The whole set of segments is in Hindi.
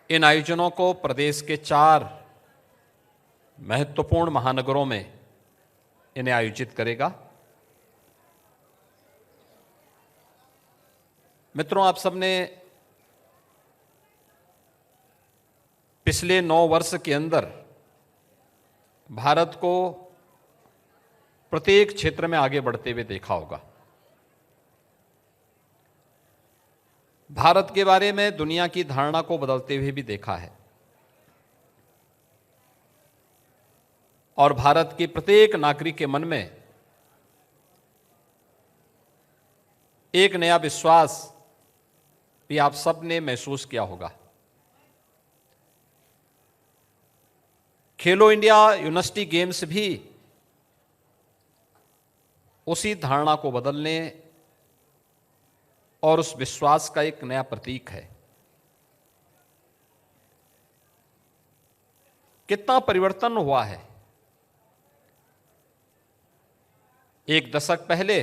इन आयोजनों को प्रदेश के 4 महत्वपूर्ण महानगरों में इन्हें आयोजित करेगा। मित्रों, आप सबने पिछले 9 वर्ष के अंदर भारत को प्रत्येक क्षेत्र में आगे बढ़ते हुए देखा होगा। भारत के बारे में दुनिया की धारणा को बदलते हुए भी देखा है और भारत के प्रत्येक नागरिक के मन में एक नया विश्वास भी आप सब ने महसूस किया होगा। खेलो इंडिया यूनिवर्सिटी गेम्स भी उसी धारणा को बदलने और उस विश्वास का एक नया प्रतीक है। कितना परिवर्तन हुआ है। एक दशक पहले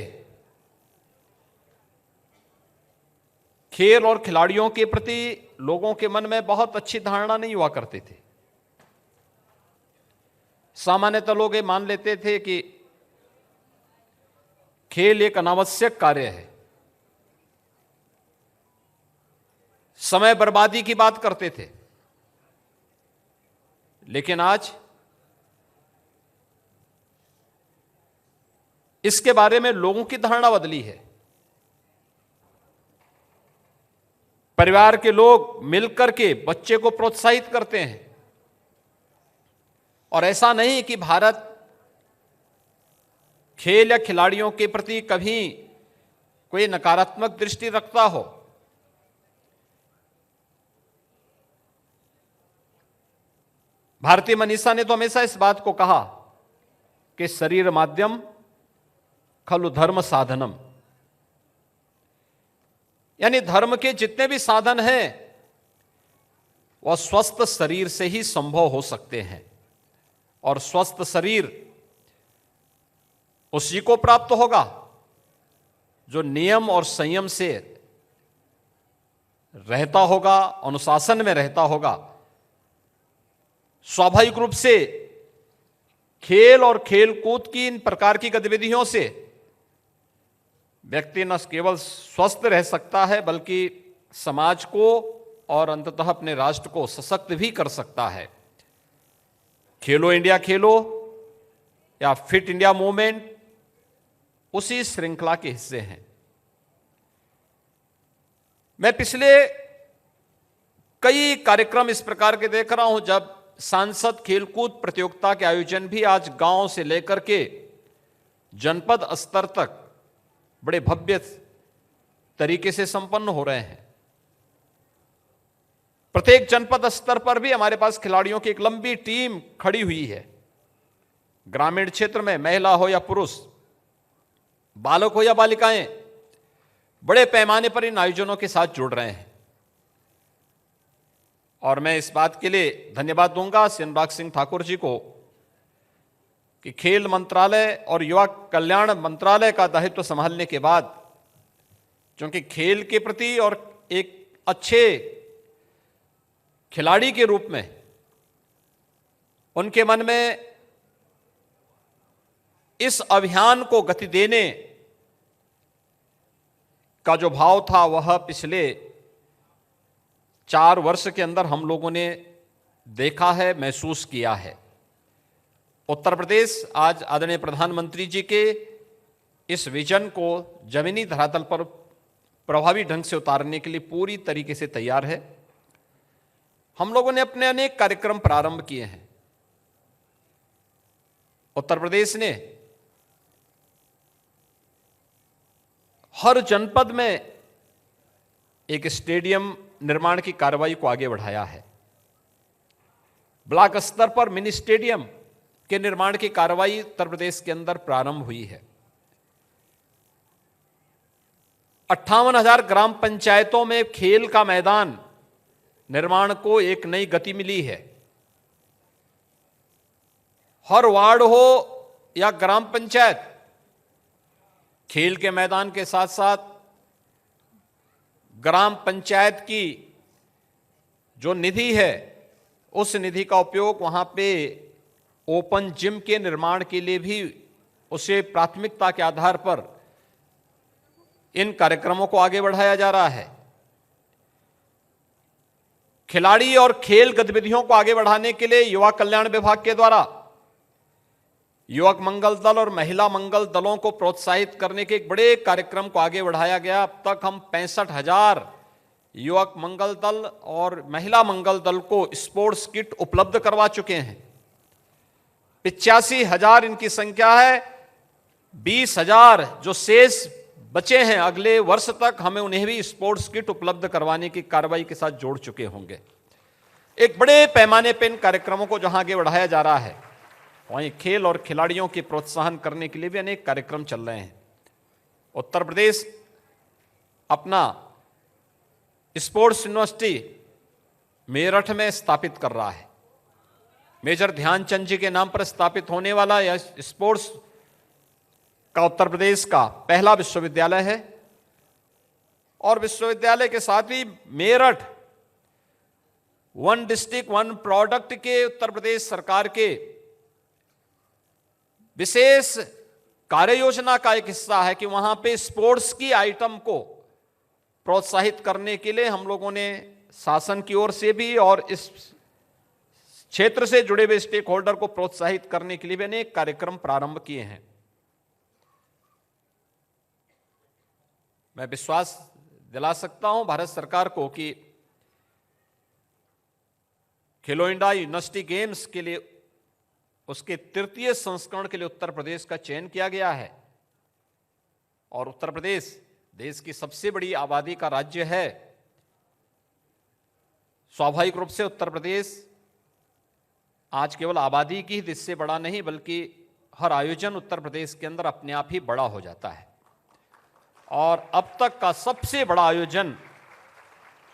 खेल और खिलाड़ियों के प्रति लोगों के मन में बहुत अच्छी धारणा नहीं हुआ करते थे। सामान्यतः लोग ये मान लेते थे कि खेल एक अनावश्यक कार्य है, समय बर्बादी की बात करते थे। लेकिन आज इसके बारे में लोगों की धारणा बदली है। परिवार के लोग मिलकर के बच्चे को प्रोत्साहित करते हैं और ऐसा नहीं कि भारत खेल या खिलाड़ियों के प्रति कभी कोई नकारात्मक दृष्टि रखता हो। भारती मनीषा ने तो हमेशा इस बात को कहा कि शरीर माध्यम खलु धर्म साधनम, यानी धर्म के जितने भी साधन हैं वह स्वस्थ शरीर से ही संभव हो सकते हैं और स्वस्थ शरीर उसी को प्राप्त होगा जो नियम और संयम से रहता होगा, अनुशासन में रहता होगा। स्वाभाविक रूप से खेल और खेल कूद की इन प्रकार की गतिविधियों से व्यक्ति न केवल स्वस्थ रह सकता है बल्कि समाज को और अंततः अपने राष्ट्र को सशक्त भी कर सकता है। खेलो इंडिया खेलो या फिट इंडिया मूवमेंट उसी श्रृंखला के हिस्से हैं। मैं पिछले कई कार्यक्रम इस प्रकार के देख रहा हूं जब सांसद खेलकूद प्रतियोगिता के आयोजन भी आज गांव से लेकर के जनपद स्तर तक बड़े भव्य तरीके से संपन्न हो रहे हैं। प्रत्येक जनपद स्तर पर भी हमारे पास खिलाड़ियों की एक लंबी टीम खड़ी हुई है। ग्रामीण क्षेत्र में महिला हो या पुरुष, बालक हो या बालिकाएं, बड़े पैमाने पर इन आयोजनों के साथ जुड़ रहे हैं और मैं इस बात के लिए धन्यवाद दूंगा अनुराग सिंह ठाकुर जी को कि खेल मंत्रालय और युवा कल्याण मंत्रालय का दायित्व संभालने के बाद, क्योंकि खेल के प्रति और एक अच्छे खिलाड़ी के रूप में उनके मन में इस अभियान को गति देने का जो भाव था वह पिछले 4 वर्ष के अंदर हम लोगों ने देखा है, महसूस किया है। उत्तर प्रदेश आज आदरणीय प्रधानमंत्री जी के इस विजन को जमीनी धरातल पर प्रभावी ढंग से उतारने के लिए पूरी तरीके से तैयार है। हम लोगों ने अपने अनेक कार्यक्रम प्रारंभ किए हैं। उत्तर प्रदेश ने हर जनपद में एक स्टेडियम निर्माण की कार्रवाई को आगे बढ़ाया है। ब्लॉक स्तर पर मिनी स्टेडियम के निर्माण की कार्रवाई उत्तर प्रदेश के अंदर प्रारंभ हुई है। 58,000 ग्राम पंचायतों में खेल का मैदान निर्माण को एक नई गति मिली है। हर वार्ड हो या ग्राम पंचायत, खेल के मैदान के साथ साथ ग्राम पंचायत की जो निधि है उस निधि का उपयोग वहां पे ओपन जिम के निर्माण के लिए भी उसे प्राथमिकता के आधार पर इन कार्यक्रमों को आगे बढ़ाया जा रहा है। खिलाड़ी और खेल गतिविधियों को आगे बढ़ाने के लिए युवा कल्याण विभाग के द्वारा युवक मंगल दल और महिला मंगल दलों को प्रोत्साहित करने के एक बड़े कार्यक्रम को आगे बढ़ाया गया। अब तक हम 65,000 युवक मंगल दल और महिला मंगल दल को स्पोर्ट्स किट उपलब्ध करवा चुके हैं। 85,000 इनकी संख्या है। 20,000 जो शेष बचे हैं अगले वर्ष तक हमें उन्हें भी स्पोर्ट्स किट उपलब्ध करवाने की कार्रवाई के साथ जोड़ चुके होंगे। एक बड़े पैमाने पर इन कार्यक्रमों को जहां आगे बढ़ाया जा रहा है, वहीं खेल और खिलाड़ियों के प्रोत्साहन करने के लिए भी अनेक कार्यक्रम चल रहे हैं। उत्तर प्रदेश अपना स्पोर्ट्स यूनिवर्सिटी मेरठ में स्थापित कर रहा है। मेजर ध्यानचंद जी के नाम पर स्थापित होने वाला यह स्पोर्ट्स का उत्तर प्रदेश का पहला विश्वविद्यालय है और विश्वविद्यालय के साथ ही Meerut one district one product के उत्तर प्रदेश सरकार के विशेष कार्य योजना का एक हिस्सा है कि वहां पे स्पोर्ट्स की आइटम को प्रोत्साहित करने के लिए हम लोगों ने शासन की ओर से भी और इस क्षेत्र से जुड़े हुए स्टेक होल्डर को प्रोत्साहित करने के लिए भी अनेक कार्यक्रम प्रारंभ किए हैं। मैं विश्वास दिला सकता हूं भारत सरकार को कि खेलो इंडिया यूनिवर्सिटी गेम्स के लिए उसके तृतीय संस्करण के लिए उत्तर प्रदेश का चयन किया गया है और उत्तर प्रदेश देश की सबसे बड़ी आबादी का राज्य है। स्वाभाविक रूप से उत्तर प्रदेश आज केवल आबादी की ही इससे बड़ा नहीं बल्कि हर आयोजन उत्तर प्रदेश के अंदर अपने आप ही बड़ा हो जाता है और अब तक का सबसे बड़ा आयोजन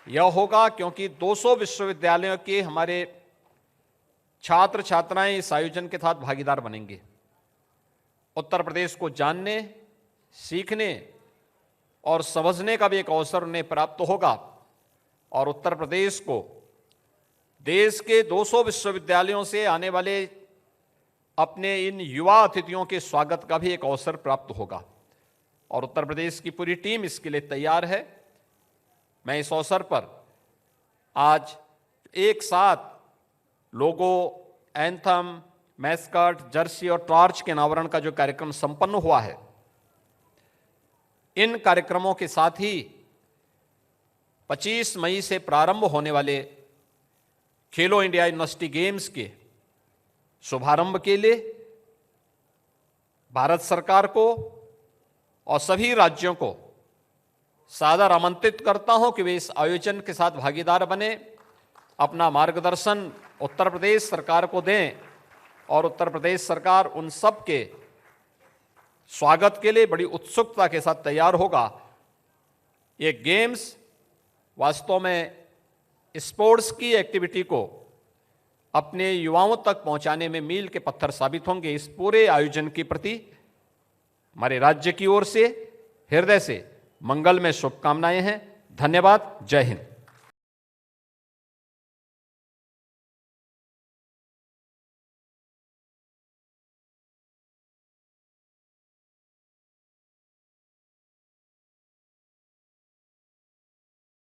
यह होगा क्योंकि 200 विश्वविद्यालयों के हमारे छात्र छात्राएं इस आयोजन के साथ भागीदार बनेंगे। उत्तर प्रदेश को जानने, सीखने और समझने का भी एक अवसर उन्हें प्राप्त होगा और उत्तर प्रदेश को देश के 200 विश्वविद्यालयों से आने वाले अपने इन युवा अतिथियों के स्वागत का भी एक अवसर प्राप्त होगा और उत्तर प्रदेश की पूरी टीम इसके लिए तैयार है। मैं इस अवसर पर आज एक साथ लोगो, एंथम, मैस्कट, जर्सी और टॉर्च के अनावरण का जो कार्यक्रम संपन्न हुआ है, इन कार्यक्रमों के साथ ही 25 मई से प्रारंभ होने वाले खेलो इंडिया यूनिवर्सिटी गेम्स के शुभारंभ के लिए भारत सरकार को और सभी राज्यों को सादर आमंत्रित करता हूं कि वे इस आयोजन के साथ भागीदार बने, अपना मार्गदर्शन उत्तर प्रदेश सरकार को दें और उत्तर प्रदेश सरकार उन सब के स्वागत के लिए बड़ी उत्सुकता के साथ तैयार होगा। ये गेम्स वास्तव में स्पोर्ट्स की एक्टिविटी को अपने युवाओं तक पहुंचाने में मील के पत्थर साबित होंगे। इस पूरे आयोजन के प्रति हमारे राज्य की ओर से हृदय से मंगलमय शुभकामनाएं हैं। धन्यवाद। जय हिंद।